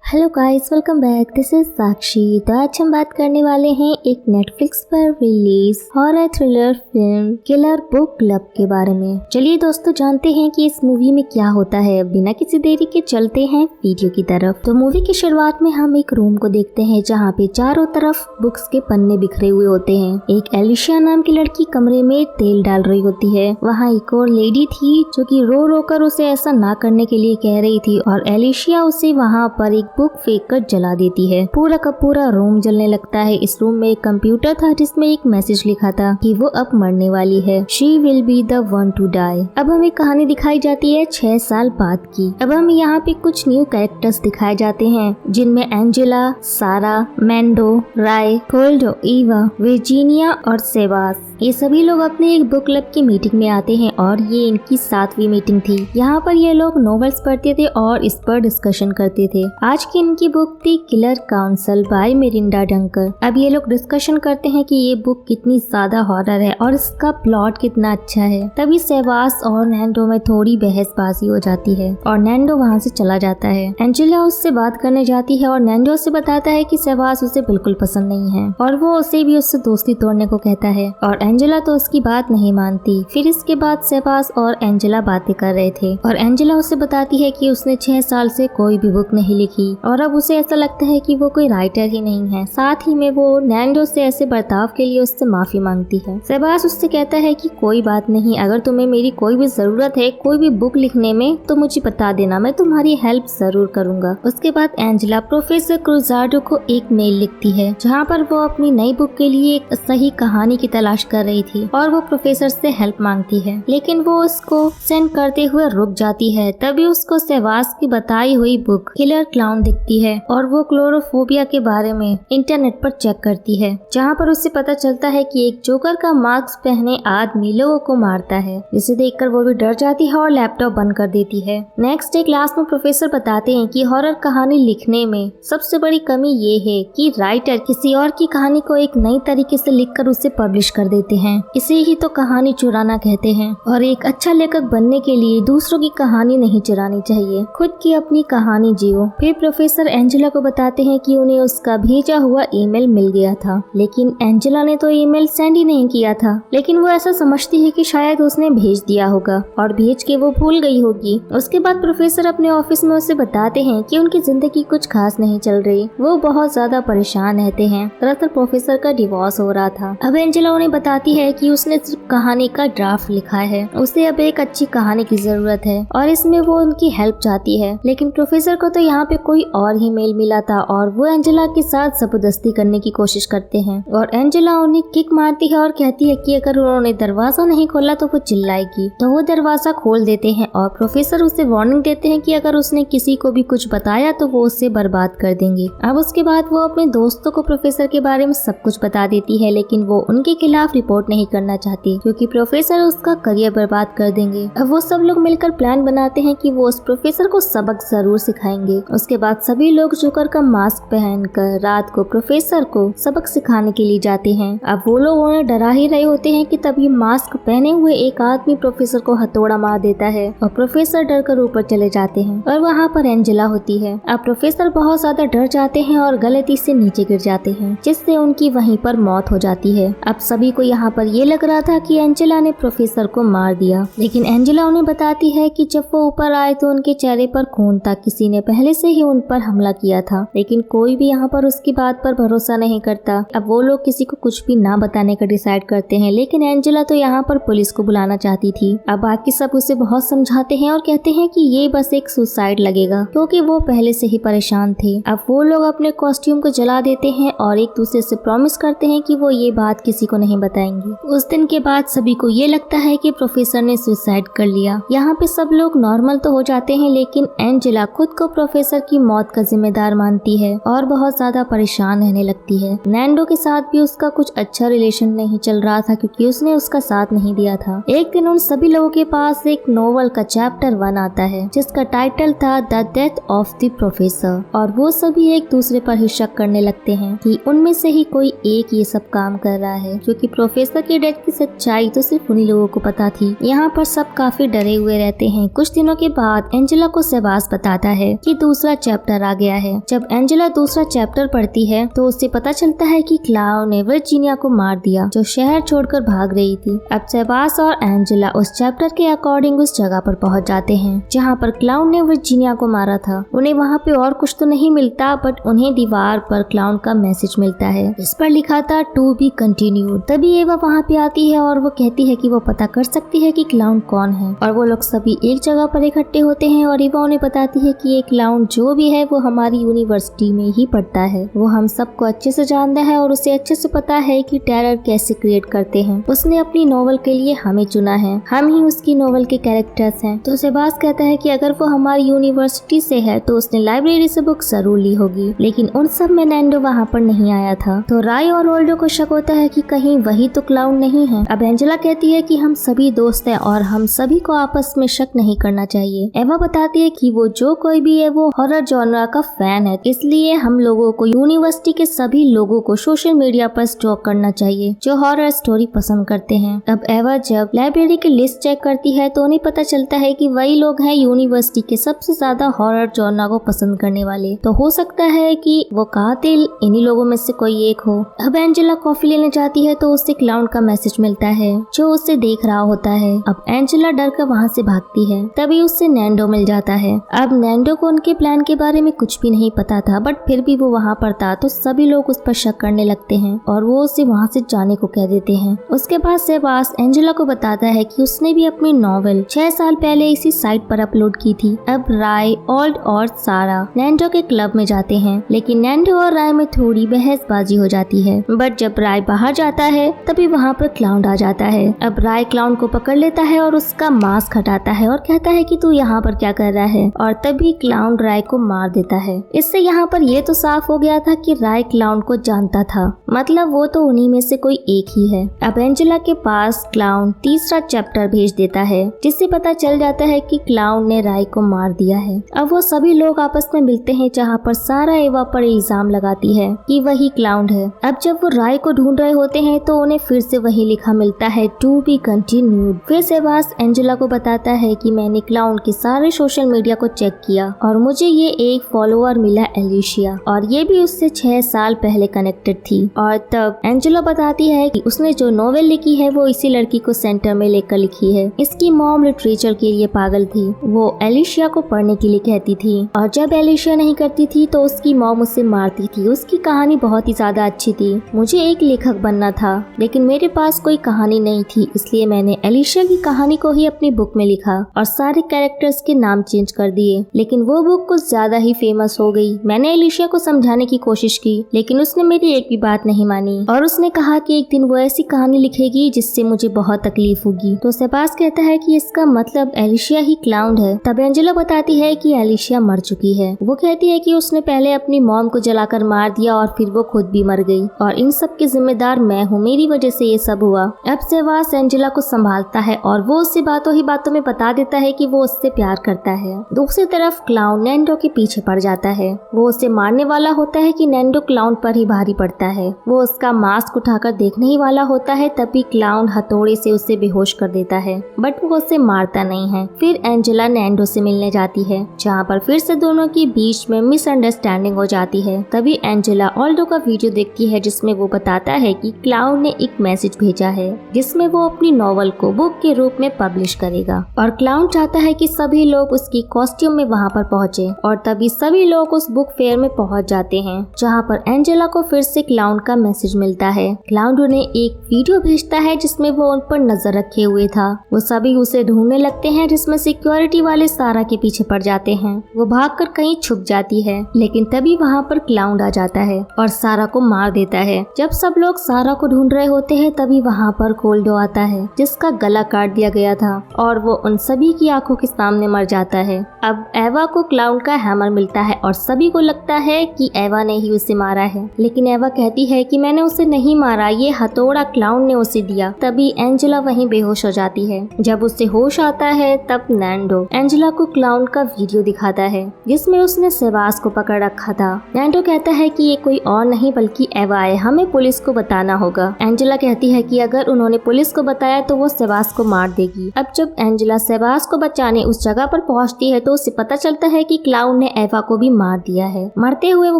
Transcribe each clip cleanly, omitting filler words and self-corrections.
Hello guys, welcome back. This is Sakshi. तो आज हम बात करने वाले हैं एक नेटफ्लिक्स पर release horror thriller film killer book club के बारे में। चलिए दोस्तों, जानते हैं कि इस मूवी में क्या होता है। बिना किसी देरी के चलते हैं वीडियो की तरफ। तो मूवी की शुरुआत में हम एक रूम को देखते हैं जहाँ पे चारों तरफ बुक्स के पन्ने बिखरे हुए होते हैं। एक एलिशिया नाम की लड़की कमरे में तेल डाल रही होती है। वहाँ एक और लेडी थी जो कि रो रो कर उसे ऐसा ना करने के लिए कह रही थी और एलिशिया उसे वहाँ पर एक बुक फेंक कर जला देती है। पूरा का पूरा रूम जलने लगता है। इस रूम में एक कंप्यूटर था जिसमें एक मैसेज लिखा था कि वो अब मरने वाली है। She will be the one to die. अब हमें कहानी दिखाई जाती है 6 साल बाद की। अब हमें यहाँ पे कुछ न्यू कैरेक्टर्स दिखाए जाते हैं जिनमें एंजेला, सारा, मैंडो, राय, कोल्डो, ईवा, वर्जीनिया और सेबास, ये सभी लोग अपने एक बुक क्लब की मीटिंग में आते हैं और ये इनकी 7वीं मीटिंग थी। यहाँ पर ये लोग नॉवेल्स पढ़ते थे और इस पर डिस्कशन करते थे। आज की इनकी बुक थी killer council bye Mirinda Dunker. अब ये लोग डिस्कशन करते हैं कि ये बुक कितनी ज्यादा हॉरर है और इसका प्लॉट कितना अच्छा है। तभी सेबास और नैंडो में थोड़ी बहसबाजी हो जाती है और नैंडो वहाँ से चला जाता है। एंजेला उससे बात करने जाती है और नैंडो से बताता है कि सेबास उसे बिल्कुल पसंद नहीं है और वो उसे भी उससे दोस्ती तोड़ने को कहता है और एंजेला तो उसकी बात नहीं मानती। फिर इसके बाद सेबास और एंजेला बातें कर रहे थे और एंजेला उसे बताती है कि उसने 6 साल से कोई भी बुक नहीं लिखी और अब उसे ऐसा लगता है कि वो कोई राइटर ही नहीं है। साथ ही में वो नैंडो से ऐसे बर्ताव के लिए उससे माफी मांगती है। सेबास उससे कहता है कि कोई बात नहीं, अगर तुम्हें मेरी कोई भी जरूरत है कोई भी बुक लिखने में तो मुझे बता देना, मैं तुम्हारी हेल्प जरूर करूंगा। उसके बाद एंजेला प्रोफेसर क्रूजार्डो को एक मेल लिखती है जहाँ पर वो अपनी नई बुक के लिए एक सही कहानी की तलाश कर रही थी और वो प्रोफेसर से हेल्प मांगती है, लेकिन वो उसको सेंड करते हुए रुक जाती है। तभी उसको सेबास की बताई हुई बुक किलर क्लाउन दिखती है और वो क्लोरोफोबिया के बारे में इंटरनेट पर चेक करती है जहाँ पर उसे पता चलता है कि एक जोकर का मास्क पहने आदमी लोगों को मारता है, जिसे देखकर वो भी डर जाती है और लैपटॉप बंद कर देती है। नेक्स्ट डे क्लास में प्रोफेसर बताते हैं कि हॉरर कहानी लिखने में सबसे बड़ी कमी ये है कि राइटर किसी और की कहानी को एक नई तरीके से लिखकर उसे पब्लिश कर देते हैं। इसे ही तो कहानी चुराना कहते हैं और एक अच्छा लेखक बनने के लिए दूसरों की कहानी नहीं चुरानी चाहिए, खुद की अपनी कहानी जियो। फिर प्रोफेसर एंजेला को बताते हैं कि उन्हें उसका भेजा हुआ ईमेल मिल गया था, लेकिन एंजेला ने तो ईमेल सेंड ही नहीं किया था। लेकिन वो ऐसा समझती है कि शायद उसने भेज दिया होगा और भेज के वो भूल गई होगी। उसके बाद प्रोफेसर अपने ऑफिस में उसे बताते हैं कि उनकी जिंदगी कुछ खास नहीं चल रही, वो बहुत ज्यादा परेशान रहते हैं। दरअसल प्रोफेसर का डिवोर्स हो रहा था। अब एंजेला उन्हें बताती है कि उसने सिर्फ कहानी का ड्राफ्ट लिखा है, उसे अब एक अच्छी कहानी की जरूरत है और इसमें वो उनकी हेल्प चाहती है। लेकिन प्रोफेसर को तो यहाँ पे कोई और ही मेल मिला था और वो एंजेला के साथ जबरदस्ती करने की कोशिश करते हैं और एंजेला उन्हें किक मारती है और कहती है कि अगर उन्होंने दरवाजा नहीं खोला तो वो चिल्लाएगी। तो वो दरवाजा खोल देते हैं और प्रोफेसर उसे वार्निंग देते हैं कि अगर उसने किसी को भी कुछ बताया तो वो उससे बर्बाद कर देंगे। अब उसके बाद वो अपने दोस्तों को प्रोफेसर के बारे में सब कुछ बता देती है, लेकिन वो उनके खिलाफ रिपोर्ट नहीं करना चाहती क्योंकि प्रोफेसर उसका करियर बर्बाद कर देंगे। अब वो सब लोग मिलकर प्लान बनाते हैं कि वो उस प्रोफेसर को सबक जरूर सिखाएंगे। उसके बाद सभी लोग जोकर का मास्क पहनकर रात को प्रोफेसर को सबक सिखाने के लिए जाते हैं। अब वो लोग उन्हें डरा ही रहे होते हैं कि तभी मास्क पहने हुए एक आदमी प्रोफेसर को हथौड़ा मार देता है और प्रोफेसर डर कर ऊपर चले जाते हैं और वहाँ पर एंजेला होती है। अब प्रोफेसर बहुत ज्यादा डर जाते हैं और गलती से नीचे गिर जाते हैं, जिससे उनकी वहीं पर मौत हो जाती है। अब सभी को यहाँ पर ये लग रहा था कि एंजेला ने प्रोफेसर को मार दिया, लेकिन एंजेला उन्हें बताती है कि जब वो ऊपर आए तो उनके चेहरे पर खून था, किसी ने पहले से ही उन पर हमला किया था। लेकिन कोई भी यहाँ पर उसकी बात पर भरोसा नहीं करता। अब वो लोग किसी को कुछ भी ना बताने का डिसाइड करते हैं, लेकिन एंजेला तो यहाँ पर पुलिस को बुलाना चाहती थी। अब बाकी सब उसे बहुत समझाते हैं और कहते हैं कि ये बस एक सुसाइड लगेगा क्योंकि वो पहले से ही परेशान थे। अब वो लोग अपने कॉस्ट्यूम को जला देते हैं और एक दूसरे से प्रॉमिस करते हैं कि वो ये बात किसी को नहीं बताएंगे। उस दिन के बाद सभी को ये लगता है कि प्रोफेसर ने सुसाइड कर लिया। यहाँ पे सब लोग नॉर्मल तो हो जाते हैं, लेकिन एंजेला खुद को प्रोफेसर की मौत का जिम्मेदार मानती है और बहुत ज्यादा परेशान रहने लगती है। नैंडो के साथ भी उसका कुछ अच्छा रिलेशन नहीं चल रहा था क्योंकि उसने उसका साथ नहीं दिया था। एक दिन उन सभी लोगों के पास एक नोवेल का चैप्टर 1 आता है जिसका टाइटल था the death of the professor और वो सभी एक दूसरे पर ही शक करने लगते हैं कि उनमें से ही कोई एक ये सब काम कर रहा है, क्योंकि प्रोफेसर की डेथ की सच्चाई तो सिर्फ उन्हीं लोगों को पता थी। यहाँ पर सब काफी डरे हुए रहते हैं। कुछ दिनों के बाद एंजेला को सेबास बताता है कि दूसरा चैप्टर आ गया है। जब एंजेला दूसरा चैप्टर पढ़ती है तो उसे पता चलता है कि क्लाउन ने वर्जीनिया को मार दिया जो शहर छोड़कर भाग रही थी। अब सेबास और एंजेला उस चैप्टर के अकॉर्डिंग उस जगह पर पहुंच जाते हैं जहां पर क्लाउन ने वर्जीनिया को मारा था। उन्हें वहां पे और कुछ तो नहीं मिलता, बट उन्हें दीवार पर क्लाउन का मैसेज मिलता है। इस पर लिखा था टू बी कंटिन्यूड। तभी एवा वहां पे आती है और वो कहती है कि वो पता कर सकती है कि क्लाउन कौन है, और वो लोग सभी एक जगह पर इकट्ठे होते हैं और एवा उन्हें बताती है कि ये क्लाउन जो भी है वो हमारी यूनिवर्सिटी में ही पढ़ता है। वो हम सबको अच्छे से जानता है और उसे अच्छे से पता है कि टेरर कैसे क्रिएट करते हैं। उसने अपनी नॉवल के लिए हमें चुना है, हम ही उसकी नॉवल के कैरेक्टर्स हैं। तो सेबास कहता है कि अगर वो हमारी यूनिवर्सिटी से है तो उसने लाइब्रेरी से बुक जरूर ली होगी, लेकिन उन सब में नैंडो वहाँ पर नहीं आया था। तो राय और ओल्डो को शक होता है कि कहीं वही तो क्लाउन नहीं है। अब एंजेला कहती है कि हम सभी दोस्त हैं और हम सभी को आपस में शक नहीं करना चाहिए। एवा बताती है कि वो जो कोई भी है वो हॉरर जॉनरा का फैन है, इसलिए हम लोगों को यूनिवर्सिटी के सभी लोगों को सोशल मीडिया पर स्टॉक करना चाहिए जो हॉरर स्टोरी पसंद करते हैं। अब एवा जब लाइब्रेरी की लिस्ट चेक करती है तो उन्हें पता चलता है कि वही लोग हैं यूनिवर्सिटी के सबसे ज्यादा हॉरर जॉनरा को पसंद करने वाले। तो हो सकता है कि वो कातिल इन्हीं लोगों में से कोई एक हो। अब एंजेला कॉफी लेने जाती है तो उससे क्लाउन का मैसेज मिलता है जो उसे देख रहा होता है। अब एंजेला डर कर वहाँ से भागती है, तभी उससे नैंडो मिल जाता है। अब नैंडो को उनके प्लान के बारे में कुछ भी नहीं पता था, बट फिर भी वो वहाँ पर था तो सभी लोग उस पर शक करने लगते हैं और वो उसे वहाँ से जाने को कह देते हैं। उसके बाद सेबास एंजेला को बताता है कि उसने भी अपनी नॉवेल 6 साल पहले इसी साइट पर अपलोड की थी। अब राय, ओल्ड और सारा नैंडो के क्लब में जाते हैं, लेकिन नैंडो और राय में थोड़ी बहसबाजी हो जाती है। बट जब राय बाहर जाता है तभी वहाँ पर क्लाउन आ जाता है। अब राय क्लाउन को पकड़ लेता है और उसका मास्क हटाता है और कहता है कि तू यहाँ पर क्या कर रहा है, और तभी क्लाउन राय को मार देता है। इससे यहाँ पर ये तो साफ हो गया था कि राय क्लाउन को जानता था, मतलब वो तो उन्हीं में से कोई एक ही है। अब एंजेला के पास क्लाउन तीसरा चैप्टर भेज देता है जिससे पता चल जाता है कि क्लाउन ने राय को मार दिया है। अब वो सभी लोग आपस में मिलते हैं जहाँ पर सारा एवा पर इल्जाम लगाती है कि वही क्लाउन है। अब जब वो राय को ढूंढ रहे होते हैं तो उन्हें फिर से वही लिखा मिलता है टू बी कंटिन्यूड। फिर सेबास एंजेला को बताता है कि मैंने क्लाउन के सारे सोशल मीडिया को चेक किया और मुझे ये एक फॉलोअर मिला एलिशिया, और ये भी उससे 6 साल पहले कनेक्टेड थी। और तब एंजेला बताती है कि उसने जो नॉवेल लिखी है वो इसी लड़की को सेंटर में लेकर लिखी है। इसकी मॉम लिटरेचर के लिए पागल थी, वो एलिशिया को पढ़ने के लिए कहती थी और जब एलिशिया नहीं करती थी तो उसकी मॉम उसे मारती थी। उसकी कहानी बहुत ही ज्यादा अच्छी थी। मुझे एक लेखक बनना था लेकिन मेरे पास कोई कहानी नहीं थी, इसलिए मैंने एलिशिया की कहानी को ही अपनी बुक में लिखा और सारे कैरेक्टर्स के नाम चेंज कर दिए, लेकिन वो बुक कुछ ज्यादा ही फेमस हो गई। मैंने एलिशिया को समझाने की कोशिश की लेकिन उसने मेरी एक भी बात नहीं मानी और उसने कहा कि एक दिन वो ऐसी कहानी लिखेगी जिससे मुझे बहुत तकलीफ होगी। तो सेबास कहता है कि इसका मतलब एलिशिया ही क्लाउन है। तब एंजेला बताती है कि एलिशिया मर चुकी है। वो कहती है कि उसने पहले अपनी मॉम को जलाकर मार दिया और फिर वो खुद भी मर गई और इन सब की जिम्मेदार मैं हूँ, मेरी वजह से ये सब हुआ। अब सेबास एंजेला को संभालता है और वो उससे बातों ही बातों में बता देता है कि वो उससे प्यार करता है। दूसरी तरफ क्लाउन नैंडो के पीछे पड़ जाता है। वो उसे मारने वाला होता है कि नैंडो क्लाउन पर ही भारी पड़ता है। वो उसका मास्क उठाकर देखने ही वाला होता है, तभी क्लाउन हथौड़े से उसे बेहोश कर देता है, बट वो उसे मारता नहीं है। फिर एंजेला नैंडो से मिलने जाती है जहाँ पर फिर से दोनों के बीच में मिसअंडरस्टैंडिंग हो जाती है। तभी एंजेला ओल्डो का वीडियो देखती है जिसमें वो बताता है कि क्लाउन ने एक मैसेज भेजा है जिसमें वो अपनी नॉवल को बुक के रूप में पब्लिश करेगा और क्लाउन चाहता है कि सभी लोग उसकी कॉस्ट्यूम में वहाँ पर पहुँचे। और तभी सभी लोग उस बुक फेयर में पहुँच जाते हैं जहाँ पर एंजेला को फिर से क्लाउन का मैसेज मिलता है। क्लाउन उन्हें एक वीडियो भेजता है जिसमें वो उन पर नजर रखे हुए था। वो सभी उसे ढूंढने लगते हैं जिसमें सिक्योरिटी वाले सारा के पीछे पड़ जाते हैं। वो भागकर कहीं छुप जाती है लेकिन तभी वहाँ पर क्लाउन आ जाता है और सारा को मार देता है। जब सब लोग सारा को ढूंढ रहे होते हैं तभी वहाँ पर कोल्डो आता है जिसका गला काट दिया गया था और वो उन सभी की आंखों के सामने मर जाता है। अब एवा को क्लाउन का हैमर मिलता है और सभी को लगता है कि एवा ने ही उसे मारा है, लेकिन एवा कहती है कि मैंने उसे नहीं मारा, ये हथौड़ा क्लाउन ने उसे दिया। तभी एंजेला वहीं बेहोश हो जाती है। जब उसे होश आता है तब नैंडो एंजेला को क्लाउन का वीडियो दिखाता है जिसमें उसने सेबास को पकड़ रखा था। नैंडो कहता है कि ये कोई और नहीं बल्कि एवा है, हमें पुलिस को बताना होगा। एंजेला कहती है कि अगर उन्होंने पुलिस को बताया तो वो सेबास को मार देगी। अब जब एंजेला सेबास को बचाने उस जगह पर पहुंचती है तो उसे पता चलता है कि क्लाउन ने एवा को भी मार दिया है। मरते हुए वो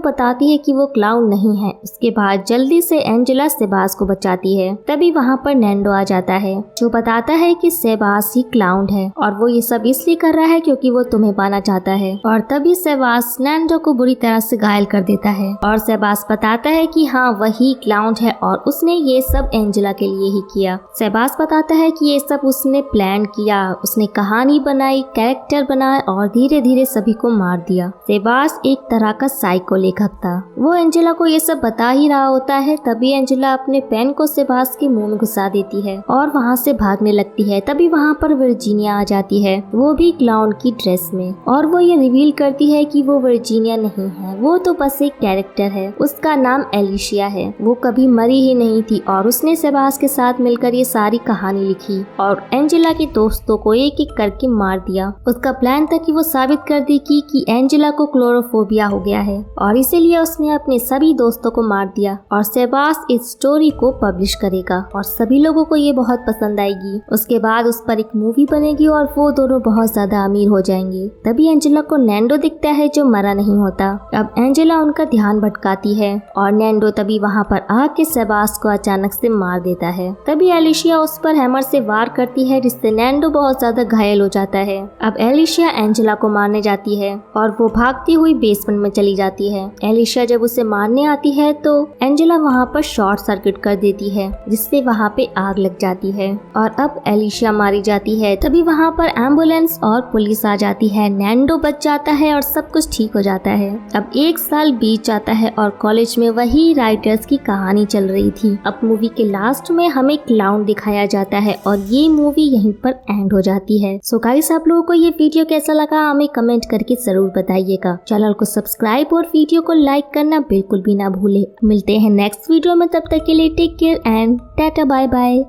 बताती है कि वो क्लाउन नहीं है। उसके बाद जल्दी से एंजेला सेबास को बचाती है। तभी वहाँ पर नैंडो आ जाता है जो बताता है कि सेबास ही क्लाउन है और वो ये सब इसलिए कर रहा है क्योंकि वो तुम्हें पाना चाहता है। और तभी सेबास नैंडो को बुरी तरह से घायल कर देता है और सेबास बताता है कि हाँ वही क्लाउन है और उसने ये सब एंजेला के लिए ही किया। सेबास बताता है कि ये सब उसने प्लान किया, उसने कहानी बनाई, कैरेक्टर बनाए और धीरे धीरे सभी को मार दिया। सेबास एक तरह का साइको लेखक था। वो एंजेला को ये सब बता ही रहा होता है तभी एंजेला अपने पेन को सेबास के मुंह में घुसा देती है और वहाँ से भागने लगती है। तभी वहाँ पर वर्जीनिया आ जाती है, वो भी क्लाउन की ड्रेस में, और वो ये रिवील करती है कि वो वर्जीनिया नहीं है, वो तो बस एक कैरेक्टर है। उसका नाम एलिशिया है। वो कभी मरी ही नहीं थी और उसने सेबास के साथ मिलकर ये सारी कहानी लिखी और एंजेला के दोस्तों को एक एक करके मार दिया। उसका प्लान था कि वो साबित कर दे कि एंजेला को क्लोरोफोबिया हो गया है और इसीलिए उसने अपने सभी दोस्तों को मार दिया और सेबास इस स्टोरी को पब्लिश करेगा और सभी लोगों को ये बहुत पसंद आएगी। उसके बाद उस पर एक मूवी बनेगी और वो दोनों बहुत ज्यादा अमीर हो जाएंगे। तभी एंजेला को नैंडो दिखता है जो मरा नहीं होता। अब एंजेला उनका ध्यान भटकाती है और नैंडो तभी वहाँ पर आके सेबास को अचानक से मार देता है। तभी एलिशिया उस पर हैमर से वार करती है जिससे नैंडो बहुत ज्यादा घायल हो जाता है। अब एलिशिया एंजेला को मारने जाती है और वो भागती हुई बेसमेंट में चली जाती है। एलिशिया जब उसे मारने आती है तो एंजेला वहाँ पर शॉर्ट सर्किट कर देती है जिससे वहाँ पे आग लग जाती है और अब एलिशिया मारी जाती है। तभी वहाँ पर एम्बुलेंस और पुलिस आ जाती है। नैंडो बच जाता है और सब कुछ ठीक हो जाता है। अब 1 साल बीत जाता है और कॉलेज में वही राइटर्स की कहानी चल रही थी। अब मूवी के लास्ट में हमें क्लाउन दिखाया जाता है और ये मूवी यहीं पर एंड हो जाती है। सो गाइस, आप लोगों को ये वीडियो कैसा लगा हमें कमेंट करके जरूर बताइएगा। चैनल को सब्सक्राइब और वीडियो को लाइक करना बिल्कुल भी ना भूले। मिलते हैं नेक्स्ट वीडियो में, तब तक के लिए take care and tata bye bye.